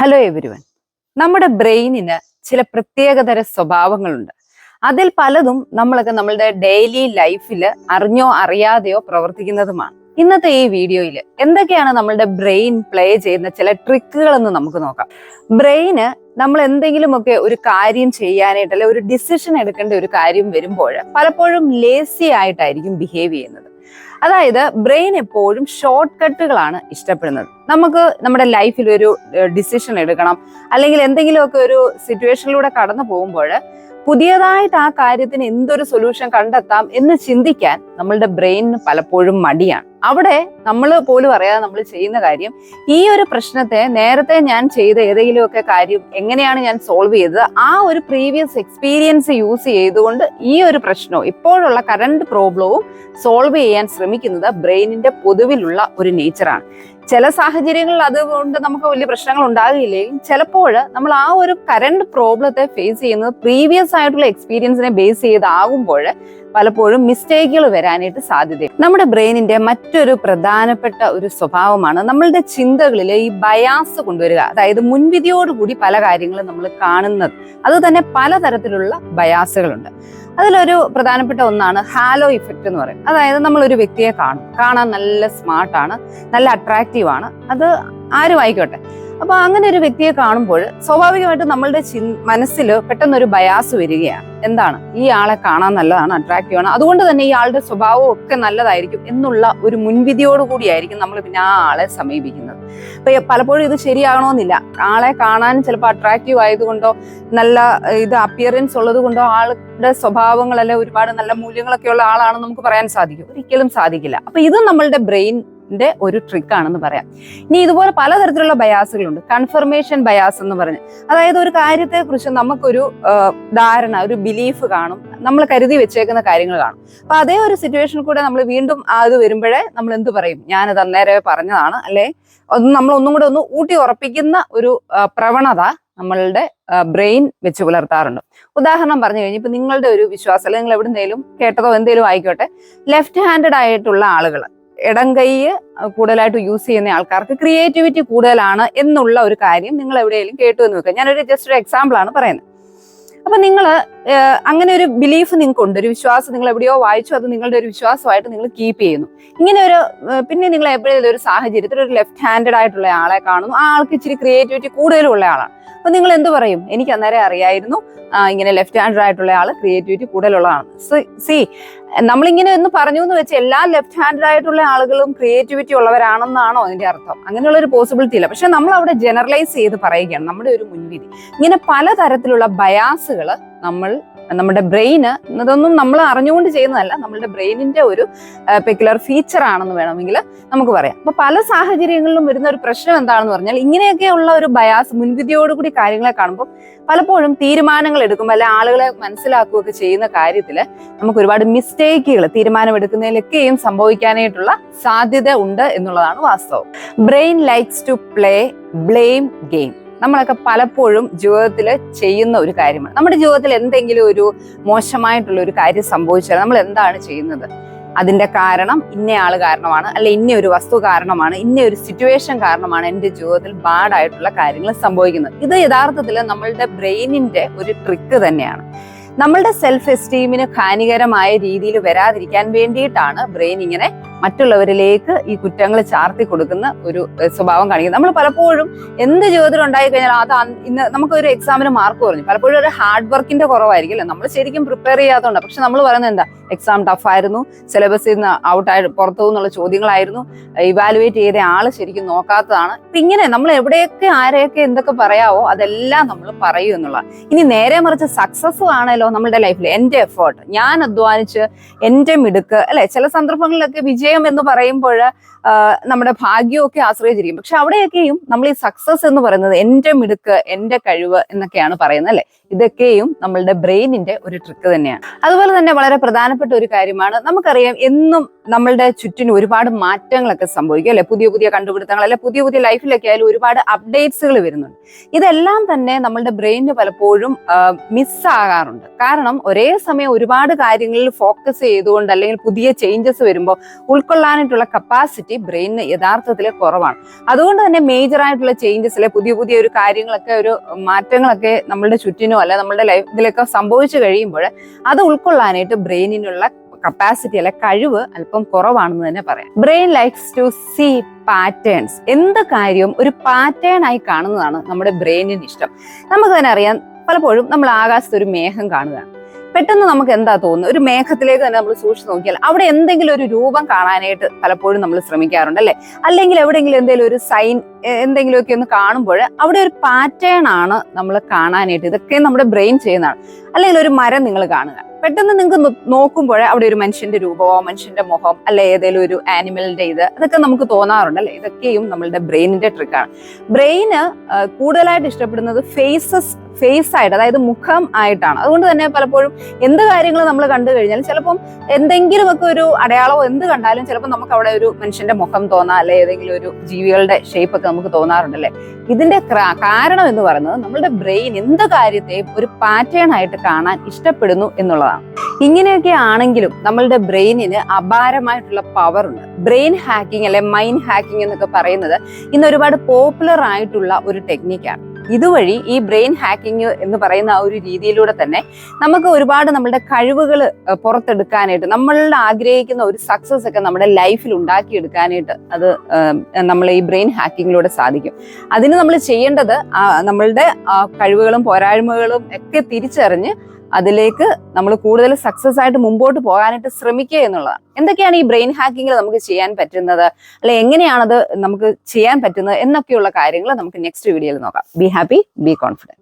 Hello everyone. നമ്മുടെ ബ്രെയിനിന് ചില പ്രത്യേകതര സ്വഭാവങ്ങളുണ്ട്. അതിൽ പലതും നമ്മളുടെ ഡെയിലി ലൈഫിൽ അറിഞ്ഞോ അറിയാതെയോ പ്രവർത്തിക്കുന്നതുമാണ്. ഇന്നത്തെ ഈ വീഡിയോയിൽ എന്തൊക്കെയാണ് നമ്മളുടെ ബ്രെയിൻ പ്ലേ ചെയ്യുന്ന ചില ട്രിക്കുകളെന്ന് നമുക്ക് നോക്കാം. ബ്രെയിന് നമ്മൾ എന്തെങ്കിലുമൊക്കെ ഒരു കാര്യം ചെയ്യാനായിട്ട് അല്ലെ ഒരു ഡിസിഷൻ എടുക്കേണ്ട ഒരു കാര്യം വരുമ്പോൾ പലപ്പോഴും ലേസി ആയിട്ടായിരിക്കും ബിഹേവ് ചെയ്യുന്നത്. അതായത് ബ്രെയിൻ എപ്പോഴും ഷോർട്ട് കട്ടുകളാണ് ഇഷ്ടപ്പെടുന്നത്. നമുക്ക് നമ്മുടെ ലൈഫിൽ ഒരു ഡിസിഷൻ എടുക്കണം, അല്ലെങ്കിൽ എന്തെങ്കിലുമൊക്കെ ഒരു സിറ്റുവേഷനിലൂടെ കടന്നു പോകുമ്പോൾ പുതിയതായിട്ട് ആ കാര്യത്തിന് എന്തൊരു സൊല്യൂഷൻ കണ്ടെത്താം എന്ന് ചിന്തിക്കാൻ നമ്മളുടെ ബ്രെയിനിന് പലപ്പോഴും മടിയാണ്. അവിടെ നമ്മൾ പോലും അറിയാതെ നമ്മൾ ചെയ്യുന്ന കാര്യം, ഈ ഒരു പ്രശ്നത്തെ നേരത്തെ ഞാൻ ചെയ്ത ഏതെങ്കിലുമൊക്കെ കാര്യം എങ്ങനെയാണ് ഞാൻ സോൾവ് ചെയ്തത്, ആ ഒരു പ്രീവിയസ് എക്സ്പീരിയൻസ് യൂസ് ചെയ്തുകൊണ്ട് ഈ ഒരു പ്രശ്നവും ഇപ്പോഴുള്ള കറണ്ട് പ്രോബ്ലവും സോൾവ് ചെയ്യാൻ ശ്രമിക്കുന്നത് ബ്രെയിനിന്റെ പൊതുവിലുള്ള ഒരു നേച്ചറാണ്. ചില സാഹചര്യങ്ങളിൽ അതുകൊണ്ട് നമുക്ക് വലിയ പ്രശ്നങ്ങൾ ഉണ്ടാകില്ലെങ്കിൽ ചിലപ്പോൾ നമ്മൾ ആ ഒരു കറണ്ട് പ്രോബ്ലത്തെ ഫേസ് ചെയ്യുന്നത് പ്രീവിയസ് ആയിട്ടുള്ള എക്സ്പീരിയൻസിനെ ബേസ് ചെയ്താകുമ്പോൾ പലപ്പോഴും മിസ്റ്റേക്കുകൾ വരാനായിട്ട് സാധ്യതയുണ്ട്. നമ്മുടെ ബ്രെയിനിന്റെ മറ്റൊരു പ്രധാനപ്പെട്ട ഒരു സ്വഭാവമാണ് നമ്മളുടെ ചിന്തകളിൽ ഈ ബയാസ് കൊണ്ടുവരിക. അതായത് മുൻവിധിയോടുകൂടി പല കാര്യങ്ങളും നമ്മൾ കാണുന്നത്. അത് തന്നെ പലതരത്തിലുള്ള ബയാസുകളുണ്ട്. അതിലൊരു പ്രധാനപ്പെട്ട ഒന്നാണ് ഹാലോ ഇഫക്റ്റ് എന്ന് പറയും. അതായത് നമ്മളൊരു വ്യക്തിയെ കാണാൻ നല്ല സ്മാർട്ടാണ്, നല്ല അട്രാക്റ്റീവ് ആണ്, അത് ആരും ആയിക്കോട്ടെ. അപ്പൊ അങ്ങനെ ഒരു വ്യക്തിയെ കാണുമ്പോൾ സ്വാഭാവികമായിട്ടും നമ്മളുടെ മനസ്സിൽ പെട്ടെന്നൊരു ബയാസ് വരികയാണ്. എന്താണ്, ഈ ആളെ കാണാൻ നല്ലതാണ്, അട്രാക്റ്റീവ് ആണ്, അതുകൊണ്ട് തന്നെ ഈ ആളുടെ സ്വഭാവം ഒക്കെ നല്ലതായിരിക്കും എന്നുള്ള ഒരു മുൻവിധിയോടുകൂടിയായിരിക്കും നമ്മൾ പിന്നെ ആ ആളെ സമീപിക്കുന്നത്. അപ്പൊ പലപ്പോഴും ഇത് ശരിയാകണമെന്നില്ല. ആളെ കാണാൻ ചിലപ്പോൾ അട്രാക്റ്റീവ് ആയതുകൊണ്ടോ നല്ല ഇത് അപ്പിയറൻസ് ഉള്ളത് കൊണ്ടോ ആളുടെ സ്വഭാവങ്ങളല്ല ഒരുപാട് നല്ല മൂല്യങ്ങളൊക്കെ ഉള്ള ആളാണെന്ന് നമുക്ക് പറയാൻ സാധിക്കും? ഒരിക്കലും സാധിക്കില്ല. അപ്പൊ ഇത് നമ്മളുടെ ബ്രെയിനിന്റെ ഒരു ട്രിക്ക് ആണെന്ന് പറയാം. ഇനി ഇതുപോലെ പലതരത്തിലുള്ള ബയാസുകളുണ്ട്. കൺഫർമേഷൻ ബയാസ് എന്ന് പറഞ്ഞ്, അതായത് ഒരു കാര്യത്തെ കുറിച്ച് നമുക്കൊരു ധാരണ, ഒരു ബിലീഫ് കാണും, നമ്മൾ കരുതി വെച്ചേക്കുന്ന കാര്യങ്ങൾ കാണും. അപ്പൊ അതേ ഒരു സിറ്റുവേഷനിൽ കൂടെ നമ്മൾ വീണ്ടും അത് വരുമ്പോഴേ നമ്മൾ എന്ത് പറയും, ഞാനത് അന്നേരമേ പറഞ്ഞതാണ്, അല്ലെ നമ്മൾ ഒന്നും കൂടെ ഒന്ന് ഊട്ടി ഉറപ്പിക്കുന്ന ഒരു പ്രവണത നമ്മളുടെ ബ്രെയിൻ വെച്ച് പുലർത്താറുണ്ട്. ഉദാഹരണം പറഞ്ഞു കഴിഞ്ഞാൽ ഇപ്പൊ നിങ്ങളുടെ ഒരു വിശ്വാസം, അല്ലെങ്കിൽ നിങ്ങൾ എവിടെന്തേലും കേട്ടതോ എന്തേലും ആയിക്കോട്ടെ, ലെഫ്റ്റ് ഹാൻഡഡ് ആയിട്ടുള്ള ആളുകൾ, ഇടം കൈ കൂടുതലായിട്ട് യൂസ് ചെയ്യുന്ന ആൾക്കാർക്ക് ക്രിയേറ്റിവിറ്റി കൂടുതലാണ് എന്നുള്ള ഒരു കാര്യം നിങ്ങൾ എവിടെയെങ്കിലും കേട്ടു എന്ന് വെക്കുക. ഞാനൊരു ജസ്റ്റ് ഒരു എക്സാമ്പിൾ ആണ് പറയുന്നത്. അപ്പൊ നിങ്ങൾ അങ്ങനെ ഒരു ബിലീഫ് നിങ്ങൾക്കുണ്ട്, ഒരു വിശ്വാസം നിങ്ങൾ എവിടെയോ വായിച്ചു, അത് നിങ്ങളുടെ ഒരു വിശ്വാസമായിട്ട് നിങ്ങൾ കീപ്പ് ചെയ്യുന്നു. ഇങ്ങനെ ഒരു പിന്നെ നിങ്ങൾ എപ്പോഴെങ്കിലും ഒരു സാഹചര്യത്തിൽ ഒരു ലെഫ്റ്റ് ഹാൻഡഡ് ആയിട്ടുള്ള ആളെ കാണുന്നു, ആ ആൾക്ക് ഇച്ചിരി ക്രിയേറ്റിവിറ്റി കൂടുതലുള്ള ആളാണ്. അപ്പൊ നിങ്ങൾ എന്ത് പറയും, എനിക്ക് അന്നേരം അറിയായിരുന്നു ഇങ്ങനെ ലെഫ്റ്റ് ഹാൻഡഡ് ആയിട്ടുള്ള ആള് ക്രിയേറ്റിവിറ്റി കൂടുതലുള്ളതാണ്. നമ്മളിങ്ങനെ ഒന്ന് പറഞ്ഞു എന്ന് വെച്ച് എല്ലാ ലെഫ്റ്റ് ഹാൻഡഡ് ആയിട്ടുള്ള ആളുകളും ക്രിയേറ്റിവിറ്റി ഉള്ളവരാണെന്നാണോ അതിന്റെ അർത്ഥം? അങ്ങനെയുള്ള ഒരു പോസിബിലിറ്റി ഇല്ല. പക്ഷെ നമ്മൾ അവിടെ ജനറലൈസ് ചെയ്ത് പറയുകയാണ്, നമ്മുടെ ഒരു മുൻവിധി. ഇങ്ങനെ പലതരത്തിലുള്ള ബയാസുകൾ നമ്മുടെ ബ്രെയിന്, ഇതൊന്നും നമ്മൾ അറിഞ്ഞുകൊണ്ട് ചെയ്യുന്നതല്ല, നമ്മളുടെ ബ്രെയിനിന്റെ ഒരു പെക്യുലർ ഫീച്ചർ ആണെന്ന് വേണമെങ്കിൽ നമുക്ക് പറയാം. അപ്പൊ പല സാഹചര്യങ്ങളിലും വരുന്ന ഒരു പ്രശ്നം എന്താണെന്ന് പറഞ്ഞാൽ, ഇങ്ങനെയൊക്കെയുള്ള ഒരു ബയാസ്, മുൻവിധിയോടുകൂടി കാര്യങ്ങളെ കാണുമ്പോൾ പലപ്പോഴും തീരുമാനങ്ങൾ എടുക്കുമ്പോൾ അല്ലെ ആളുകളെ മനസ്സിലാക്കുകയൊക്കെ ചെയ്യുന്ന കാര്യത്തിൽ നമുക്ക് ഒരുപാട് മിസ്റ്റേക്കുകൾ തീരുമാനം എടുക്കുന്നതിലൊക്കെയും സംഭവിക്കാനായിട്ടുള്ള സാധ്യത ഉണ്ട് എന്നുള്ളതാണ് വാസ്തവം. Brain likes to play blame game. നമ്മളൊക്കെ പലപ്പോഴും ജീവിതത്തിൽ ചെയ്യുന്ന ഒരു കാര്യമാണ്. നമ്മുടെ ജീവിതത്തിൽ എന്തെങ്കിലും ഒരു മോശമായിട്ടുള്ള ഒരു കാര്യം സംഭവിച്ചാൽ നമ്മൾ എന്താണ് ചെയ്യുന്നത്? അതിന്റെ കാരണം ഇന്നയാള് കാരണമാണ്, അല്ലെ ഇന്ന ഒരു വസ്തു കാരണമാണ്, ഇന്ന ഒരു സിറ്റുവേഷൻ കാരണമാണ് എൻ്റെ ജീവിതത്തിൽ ബാഡായിട്ടുള്ള കാര്യങ്ങൾ സംഭവിക്കുന്നത്. ഇത് യഥാർത്ഥത്തിൽ നമ്മളുടെ ബ്രെയിനിന്റെ ഒരു ട്രിക്ക് തന്നെയാണ്. നമ്മളുടെ സെൽഫ് എസ്റ്റീമിന് ഹാനികരമായ രീതിയിൽ വരാതിരിക്കാൻ വേണ്ടിയിട്ടാണ് ബ്രെയിൻ ഇങ്ങനെ മറ്റുള്ളവരിലേക്ക് ഈ കുറ്റങ്ങൾ ചാർത്തി കൊടുക്കുന്ന ഒരു സ്വഭാവം കാണിക്കുന്നത്. നമ്മൾ പലപ്പോഴും എന്ത് ജീവിതത്തിൽ ഉണ്ടായി കഴിഞ്ഞാൽ അത് ഇന്ന് നമുക്കൊരു എക്സാമിന് മാർക്ക് കുറഞ്ഞു, പലപ്പോഴും ഒരു ഹാർഡ് വർക്കിന്റെ കുറവായിരിക്കും, നമ്മൾ ശരിക്കും പ്രിപ്പയർ ചെയ്യാത്തതുകൊണ്ട്. പക്ഷെ നമ്മൾ പറയുന്നത് എന്താ, എക്സാം ടഫായിരുന്നു, സിലബസിൽ നിന്ന് ഔട്ടായിട്ട് പുറത്തു നിന്നുള്ള ചോദ്യങ്ങളായിരുന്നു, ഇവാലുവേറ്റ് ചെയ്ത ആള് ശരിക്കും നോക്കാത്തതാണ്. ഇപ്പൊ ഇങ്ങനെ നമ്മൾ എവിടെയൊക്കെ ആരെയൊക്കെ എന്തൊക്കെ പറയാവോ അതെല്ലാം നമ്മൾ പറയൂ എന്നുള്ളതാണ്. ഇനി നേരെ മറിച്ച് സക്സസ് ആണല്ലോ നമ്മുടെ ലൈഫിൽ, എന്റെ എഫേർട്ട്, ഞാൻ അധ്വാനിച്ച് എന്റെ മിടുക്ക്, അല്ലെ ചില സന്ദർഭങ്ങളിലൊക്കെ വിജയം എന്ന് പറയുമ്പോൾ നമ്മുടെ ഭാഗ്യമൊക്കെ ആശ്രയിച്ചിരിക്കും. പക്ഷെ അവിടെയൊക്കെയും നമ്മൾ ഈ സക്സസ് എന്ന് പറയുന്നത് എന്റെ മിടുക്ക്, എന്റെ കഴിവ് എന്നൊക്കെയാണ് പറയുന്നത്, അല്ലെ. ഇതൊക്കെയും നമ്മളുടെ ബ്രെയിനിന്റെ ഒരു ട്രിക്ക് തന്നെയാണ്. അതുപോലെ തന്നെ വളരെ പ്രധാനപ്പെട്ട ഒരു കാര്യമാണ്, നമുക്കറിയാം എന്നും നമ്മളുടെ ചുറ്റിനും ഒരുപാട് മാറ്റങ്ങളൊക്കെ സംഭവിക്കും, അല്ലെ. പുതിയ പുതിയ കണ്ടുപിടുത്തങ്ങൾ, അല്ലെ പുതിയ പുതിയ ലൈഫിലൊക്കെ ആയാലും ഒരുപാട് അപ്ഡേറ്റ്സുകൾ വരുന്നുണ്ട്. ഇതെല്ലാം തന്നെ നമ്മളുടെ ബ്രെയിനിന് പലപ്പോഴും മിസ്സാകാറുണ്ട്. കാരണം ഒരേ സമയം ഒരുപാട് കാര്യങ്ങളിൽ ഫോക്കസ് ചെയ്തുകൊണ്ട് അല്ലെങ്കിൽ പുതിയ ചേഞ്ചസ് വരുമ്പോൾ ഉൾക്കൊള്ളാനായിട്ടുള്ള കപ്പാസിറ്റി ബ്രെയിനിന് യഥാർത്ഥത്തിൽ കുറവാണ്. അതുകൊണ്ട് തന്നെ മേജർ ആയിട്ടുള്ള ചേഞ്ചസ് അല്ലെ പുതിയ ഒരു കാര്യങ്ങളൊക്കെ ഒരു മാറ്റങ്ങളൊക്കെ നമ്മളുടെ ചുറ്റിനോ അല്ലെ നമ്മളുടെ ഇതിലൊക്കെ സംഭവിച്ചു കഴിയുമ്പോൾ അത് ഉൾക്കൊള്ളാനായിട്ട് ബ്രെയിനിനുള്ള കപ്പാസിറ്റി അല്ലെ കഴിവ് അല്പം കുറവാണെന്ന് തന്നെ പറയാം. Brain likes to see patterns. എന്ത് കാര്യവും ഒരു പാറ്റേൺ ആയി കാണുന്നതാണ് നമ്മുടെ ബ്രെയിനിന് ഇഷ്ടം. നമുക്ക് തന്നെ അറിയാം, പലപ്പോഴും നമ്മൾ ആകാശത്ത് ഒരു മേഘം കാണുകയാണ്. പെട്ടെന്ന് നമുക്ക് എന്താ തോന്നുന്നത്, ഒരു മേഘത്തിലേക്ക് തന്നെ നമ്മൾ സൂക്ഷിച്ച് നോക്കിയാൽ അവിടെ എന്തെങ്കിലും ഒരു രൂപം കാണാനായിട്ട് പലപ്പോഴും നമ്മൾ ശ്രമിക്കാറുണ്ട് അല്ലെ. അല്ലെങ്കിൽ എവിടെയെങ്കിലും എന്തെങ്കിലും ഒരു സൈൻ എന്തെങ്കിലുമൊക്കെ ഒന്ന് കാണുമ്പോൾ അവിടെ ഒരു പാറ്റേൺ ആണ് നമ്മൾ കാണാനായിട്ട്. ഇതൊക്കെ നമ്മുടെ ബ്രെയിൻ ചെയ്യുന്നതാണ്. അല്ലെങ്കിൽ ഒരു മരം നിങ്ങൾ കാണുക, പെട്ടെന്ന് നിങ്ങൾക്ക് നോക്കുമ്പോൾ അവിടെ ഒരു മനുഷ്യന്റെ രൂപമോ മനുഷ്യന്റെ മുഖം അല്ലെ ഏതെങ്കിലും ഒരു ആനിമലിന്റെ അതൊക്കെ നമുക്ക് തോന്നാറുണ്ട് അല്ലെ. ഇതൊക്കെയും നമ്മളുടെ ബ്രെയിനിന്റെ ട്രിക്കാണ്. ബ്രെയിന് കൂടുതലായിട്ട് ഇഷ്ടപ്പെടുന്നത് ഫേസ് ആയിട്ട്, അതായത് മുഖം ആയിട്ടാണ്. അതുകൊണ്ട് തന്നെ പലപ്പോഴും എന്ത് കാര്യങ്ങൾ നമ്മൾ കണ്ടു കഴിഞ്ഞാൽ ചിലപ്പം എന്തെങ്കിലുമൊക്കെ ഒരു അടയാളമോ എന്ത് കണ്ടാലും ചിലപ്പോൾ നമുക്ക് അവിടെ ഒരു മനുഷ്യന്റെ മുഖം തോന്നാം അല്ലെ ഏതെങ്കിലും ഒരു ജീവികളുടെ ഷേപ്പ് ഒക്കെ നമുക്ക് തോന്നാറുണ്ടല്ലേ. ഇതിന്റെ കാരണം എന്ന് പറയുന്നത് നമ്മളുടെ ബ്രെയിൻ എന്ത് കാര്യത്തെയും ഒരു പാറ്റേൺ ആയിട്ട് കാണാൻ ഇഷ്ടപ്പെടുന്നു എന്നുള്ളതാണ്. ഇങ്ങനെയൊക്കെ ആണെങ്കിലും നമ്മളുടെ ബ്രെയിനിന് അപാരമായിട്ടുള്ള പവർ ഉണ്ട്. ബ്രെയിൻ ഹാക്കിംഗ് അല്ലെ മൈൻഡ് ഹാക്കിംഗ് എന്നൊക്കെ പറയുന്നത് ഇന്ന് ഒരുപാട് പോപ്പുലർ ആയിട്ടുള്ള ഒരു ടെക്നിക്കാണ്. ഇതുവഴി ഈ ബ്രെയിൻ ഹാക്കിംഗ് എന്ന് പറയുന്ന ആ ഒരു രീതിയിലൂടെ തന്നെ നമുക്ക് ഒരുപാട് നമ്മളുടെ കഴിവുകൾ പുറത്തെടുക്കാനായിട്ട്, നമ്മളുടെ ആഗ്രഹിക്കുന്ന ഒരു സക്സസ് ഒക്കെ നമ്മുടെ ലൈഫിൽ ഉണ്ടാക്കിയെടുക്കാനായിട്ട് അത് നമ്മൾ ഈ ബ്രെയിൻ ഹാക്കിങ്ങിലൂടെ സാധിക്കും. അതിന് നമ്മൾ ചെയ്യേണ്ടത് നമ്മളുടെ കഴിവുകളും പോരായ്മകളും ഒക്കെ തിരിച്ചറിഞ്ഞ് അതിലേക്ക് നമ്മൾ കൂടുതൽ സക്സസ് ആയിട്ട് മുമ്പോട്ട് പോകാനായിട്ട് ശ്രമിക്കുക എന്നുള്ളതാണ്. എന്തൊക്കെയാണ് ഈ ബ്രെയിൻ ഹാക്കിങ്ങിൽ നമുക്ക് ചെയ്യാൻ പറ്റുന്നത്, അല്ലെ എങ്ങനെയാണത് നമുക്ക് ചെയ്യാൻ പറ്റുന്നത് എന്നൊക്കെയുള്ള കാര്യങ്ങൾ നമുക്ക് നെക്സ്റ്റ് വീഡിയോയിൽ നോക്കാം. Be happy, B confident.